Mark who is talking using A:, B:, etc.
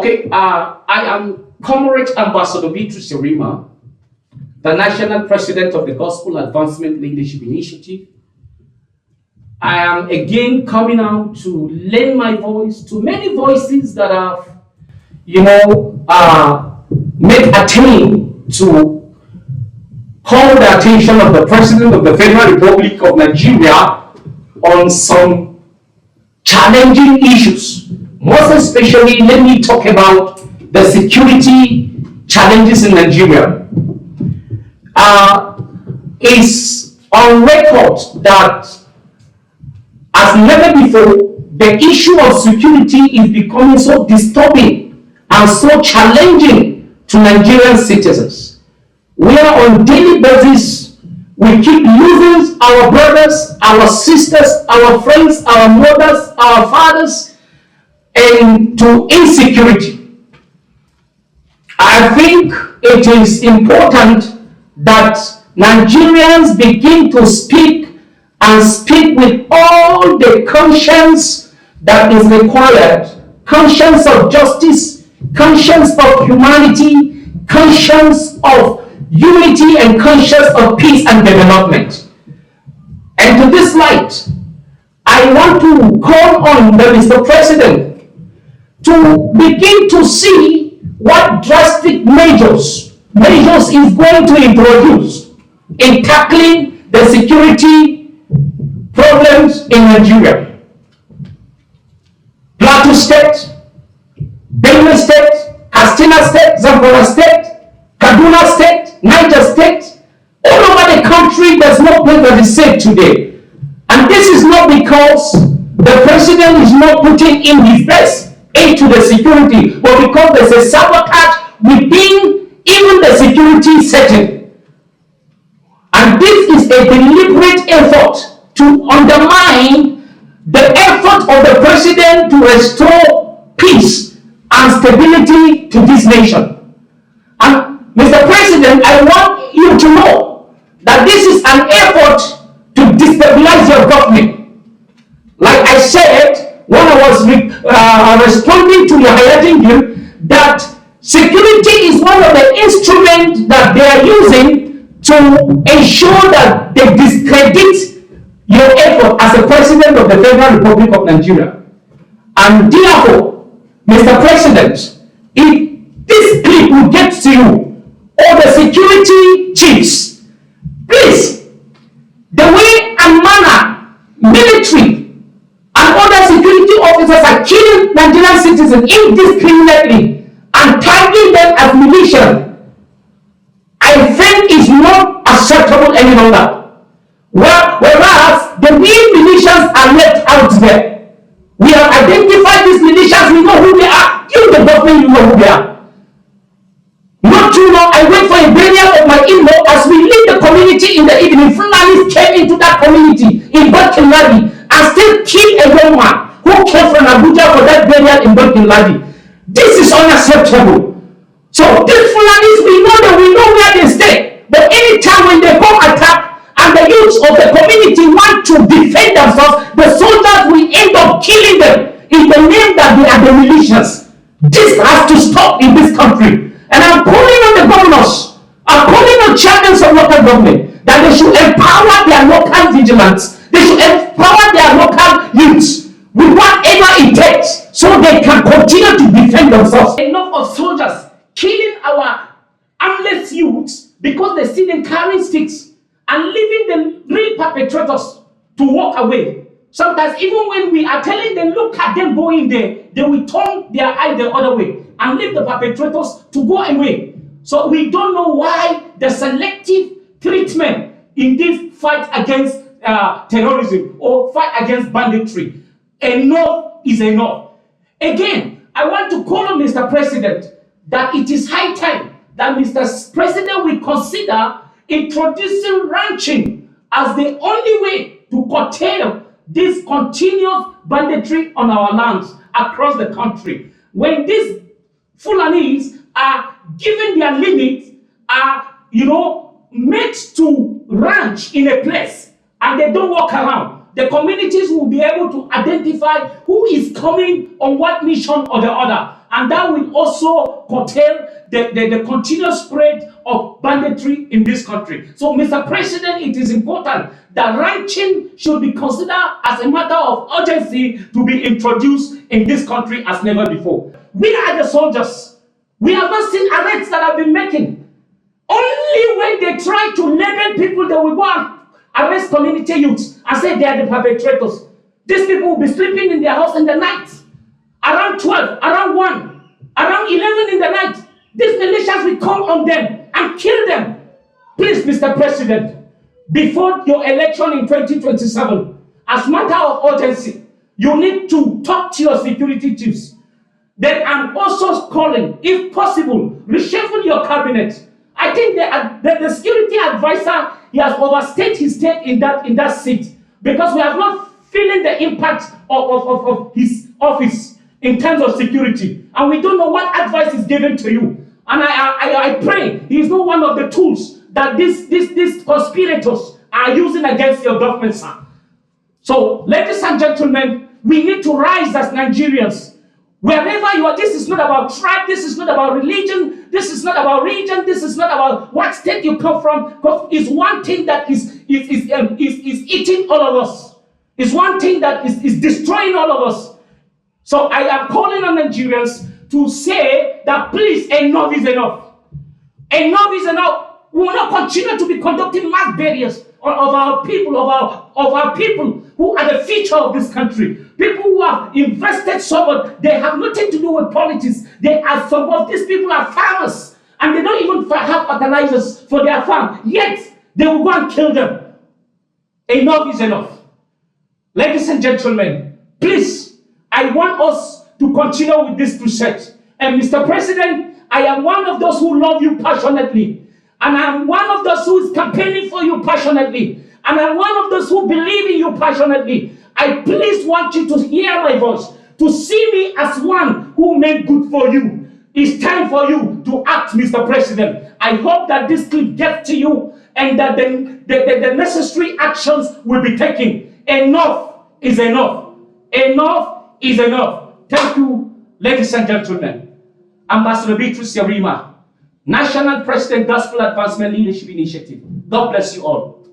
A: Okay, I am Comrade Ambassador Beatrice Serima, the National President of the Gospel Advancement Leadership Initiative. I am again coming out to lend my voice to many voices that have, made attempt to call the attention of the President of the Federal Republic of Nigeria on some challenging issues. Most especially, let me talk about the security challenges in Nigeria. It's on record that as never before, the issue of security is becoming so disturbing and so challenging to Nigerian citizens. Where on daily basis, we keep losing our brothers, our sisters, our friends, our mothers, our fathers, and to insecurity. I think it is important that Nigerians begin to speak and speak with all the conscience that is required. Conscience of justice, conscience of humanity, conscience of unity, and conscience of peace and development. And to this light, I want to call on the Mr. President to begin to see what drastic measures is going to introduce in tackling the security problems in Nigeria. Plateau State, Benue State, Katsina State, Zamfara State, Kaduna State, Niger State, all over the country, there's no place that is safe today. And this is not because the president is not putting in his best into the security, but because there's a sabotage within even the security setting. And this is a deliberate effort to undermine the effort of the president to restore peace and stability to this nation. And Mr. President, I want you to know that this is an effort to destabilize your government. Like I said, when I was responding to your highlighting that security is one of the instruments that they are using to ensure that they discredit your effort as a president of the Federal Republic of Nigeria. And therefore, Mr. President, if this clip will get to you, or the security chiefs, please, the way and manner military and other security officers are killing Nigerian citizens indiscriminately and tagging them as militia, I think is not acceptable any longer. Whereas the real militias are left out there. We have identified these militias, we know who they are. You, the government, you know who they are. Not too long, I went for a burial of my in-law. As we leave the community in the evening, Fulanis came into that community in Burkinladi and still killed a young man who came from Abuja for that burial in Burkinladi. This is unacceptable. So these Fulanis, we know where they stay. But anytime when they come attack and the youths of the community want to defend themselves, the soldiers will end up killing them in the name that they are the militias. This has to stop in this country. And I'm calling on the governors, I'm calling on chairmen of local government that they should empower their local vigilance. They should empower their local youths with whatever it takes so they can continue to defend themselves. Enough of soldiers killing our armless youths because they see them carrying sticks and leaving the real perpetrators to walk away. Sometimes even when we are telling them, look at them going there, they will turn their eye the other way and leave the perpetrators to go away. So we don't know why the selective treatment in this fight against terrorism or fight against banditry. Enough is enough. Again, I want to call on Mr. President that it is high time that Mr. President will consider introducing ranching as the only way to curtail this continuous banditry on our lands across the country. When these Fulanis are given their limits, are made to ranch in a place and they don't walk around, the communities will be able to identify who is coming on what mission or the other, and that will also curtail the continuous spread of banditry in this country. So, Mr. President, it is important that ranching should be considered as a matter of urgency to be introduced in this country as never before. We are the soldiers. We have not seen arrests that have been making. Only when they try to label people, they will go and arrest community youths and say they are the perpetrators. These people will be sleeping in their house in the night, around 12, around 1, around 11 in the night. These militias will come on them and kill them. Please, Mr. President, before your election in 2027, as matter of urgency, you need to talk to your security chiefs. Then I'm also calling, if possible, reshuffle your cabinet. I think the security advisor, he has overstayed his stay in that seat, because we have not feeling the impact of his office in terms of security, and we don't know what advice is given to you. And I pray he is not one of the tools that these conspirators are using against your government, sir. So, ladies and gentlemen, we need to rise as Nigerians. Wherever you are, this is not about tribe, this is not about religion, this is not about region, this is not about what state you come from, because it's one thing that is eating all of us. It's one thing that is destroying all of us. So I am calling on Nigerians to say that please, enough is enough. Enough is enough. We will not continue to be conducting mass burials of our people, of our people who are the future of this country. People who have invested so much, they have nothing to do with politics. They are, some of these people are farmers, and they don't even have fertilizers for their farm. Yet they will go and kill them. Enough is enough. Ladies and gentlemen, please, I want us to continue with this crusade. And Mr. President, I am one of those who love you passionately. And I am one of those who is campaigning for you passionately. And I'm one of those who believe in you passionately. I please want you to hear my voice, to see me as one who made good for you. It's time for you to act, Mr. President. I hope that this clip gets to you and that the necessary actions will be taken. Enough is enough. Enough is enough. Thank you, ladies and gentlemen. Ambassador Beatrice Yarima, National President, Gospel Advancement Leadership Initiative. God bless you all.